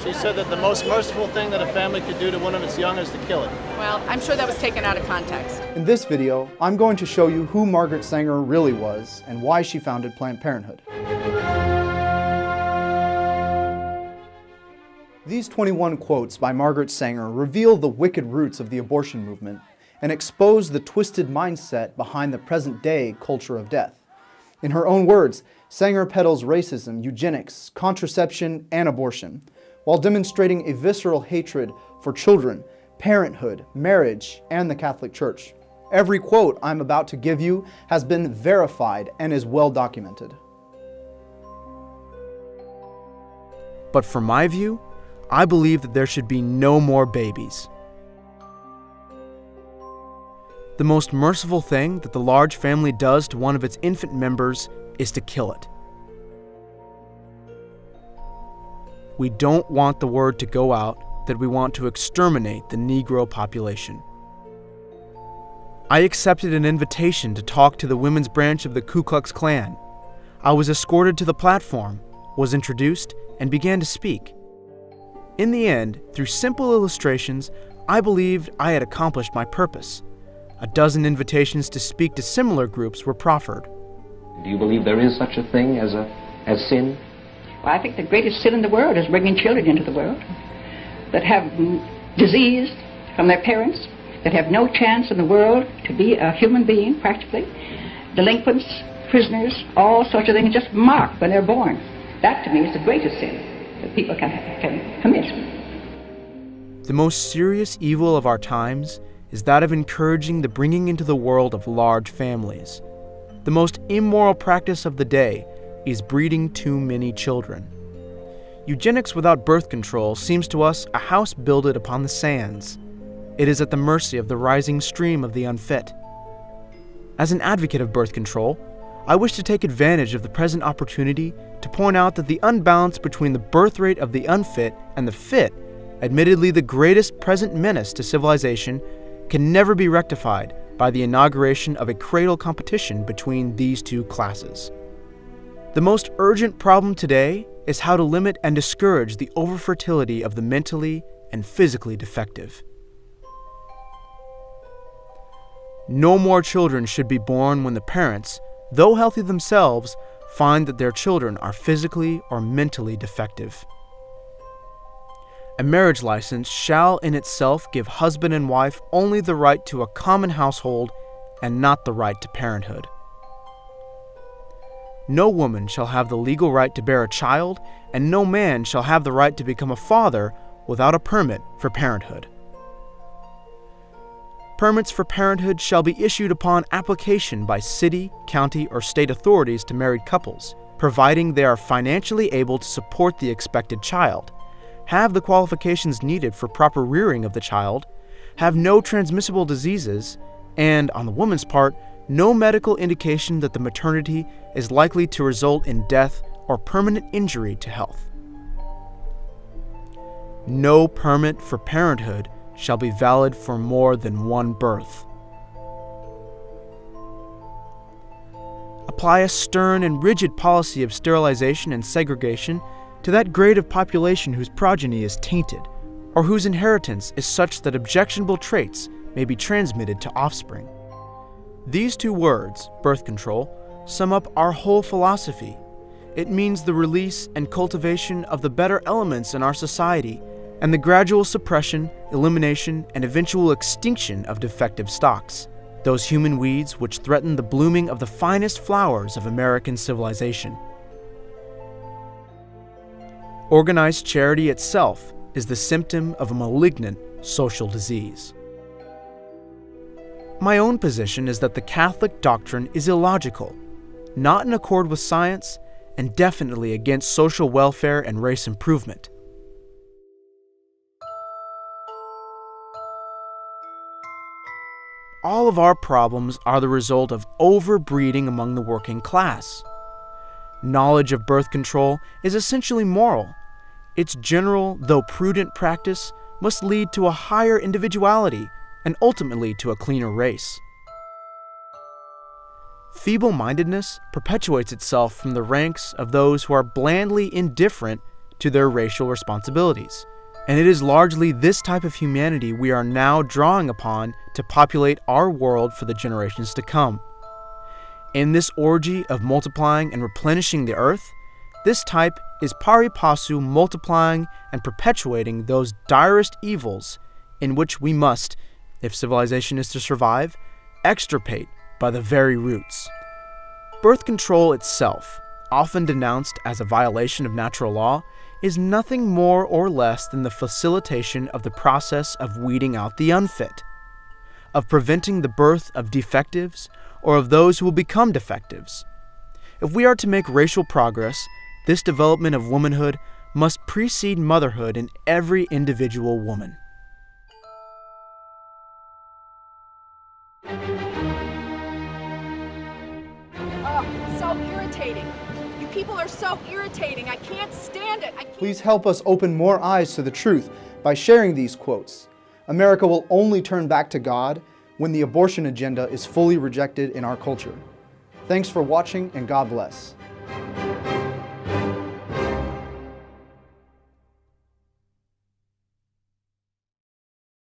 She said that the most merciful thing that a family could do to one of its young is to kill it. Well, I'm sure that was taken out of context. In this video, I'm going to show you who Margaret Sanger really was and why she founded Planned Parenthood. These 21 quotes by Margaret Sanger reveal the wicked roots of the abortion movement and expose the twisted mindset behind the present-day culture of death. In her own words, Sanger peddles racism, eugenics, contraception, and abortion, while demonstrating a visceral hatred for children, parenthood, marriage, and the Catholic Church. Every quote I'm about to give you has been verified and is well documented. But from my view, I believe that there should be no more babies. The most merciful thing that the large family does to one of its infant members is to kill it. We don't want the word to go out that we want to exterminate the Negro population. I accepted an invitation to talk to the women's branch of the Ku Klux Klan. I was escorted to the platform, was introduced, and began to speak. In the end, through simple illustrations, I believed I had accomplished my purpose. A dozen invitations to speak to similar groups were proffered. Do you believe there is such a thing as sin? Well, I think the greatest sin in the world is bringing children into the world that have disease from their parents, that have no chance in the world to be a human being, practically. Delinquents, prisoners, all sorts of things just marked when they're born. That, to me, is the greatest sin that people can commit. The most serious evil of our times is that of encouraging the bringing into the world of large families. The most immoral practice of the day is breeding too many children. Eugenics without birth control seems to us a house builded upon the sands. It is at the mercy of the rising stream of the unfit. As an advocate of birth control, I wish to take advantage of the present opportunity to point out that the unbalance between the birth rate of the unfit and the fit, admittedly the greatest present menace to civilization, can never be rectified by the inauguration of a cradle competition between these two classes. The most urgent problem today is how to limit and discourage the overfertility of the mentally and physically defective. No more children should be born when the parents, though healthy themselves, find that their children are physically or mentally defective. A marriage license shall in itself give husband and wife only the right to a common household and not the right to parenthood. No woman shall have the legal right to bear a child, and no man shall have the right to become a father without a permit for parenthood. Permits for parenthood shall be issued upon application by city, county, or state authorities to married couples, providing they are financially able to support the expected child, have the qualifications needed for proper rearing of the child, have no transmissible diseases, and, on the woman's part, no medical indication that the maternity is likely to result in death or permanent injury to health. No permit for parenthood shall be valid for more than one birth. Apply a stern and rigid policy of sterilization and segregation to that grade of population whose progeny is tainted, or whose inheritance is such that objectionable traits may be transmitted to offspring. These two words, birth control, sum up our whole philosophy. It means the release and cultivation of the better elements in our society, and the gradual suppression, elimination, and eventual extinction of defective stocks, those human weeds which threaten the blooming of the finest flowers of American civilization. Organized charity itself is the symptom of a malignant social disease. My own position is that the Catholic doctrine is illogical, not in accord with science, and definitely against social welfare and race improvement. All of our problems are the result of overbreeding among the working class. Knowledge of birth control is essentially moral. Its general, though prudent practice must lead to a higher individuality and ultimately to a cleaner race. Feeble-mindedness perpetuates itself from the ranks of those who are blandly indifferent to their racial responsibilities. And it is largely this type of humanity we are now drawing upon to populate our world for the generations to come. In this orgy of multiplying and replenishing the earth, this type is pari passu multiplying and perpetuating those direst evils in which we must, if civilization is to survive, extirpate by the very roots. Birth control itself, often denounced as a violation of natural law, is nothing more or less than the facilitation of the process of weeding out the unfit, of preventing the birth of defectives or of those who will become defectives. If we are to make racial progress, this development of womanhood must precede motherhood in every individual woman. It's so irritating. You people are so irritating. I can't stand it. Please help us open more eyes to the truth by sharing these quotes. America will only turn back to God when the abortion agenda is fully rejected in our culture. Thanks for watching, and God bless.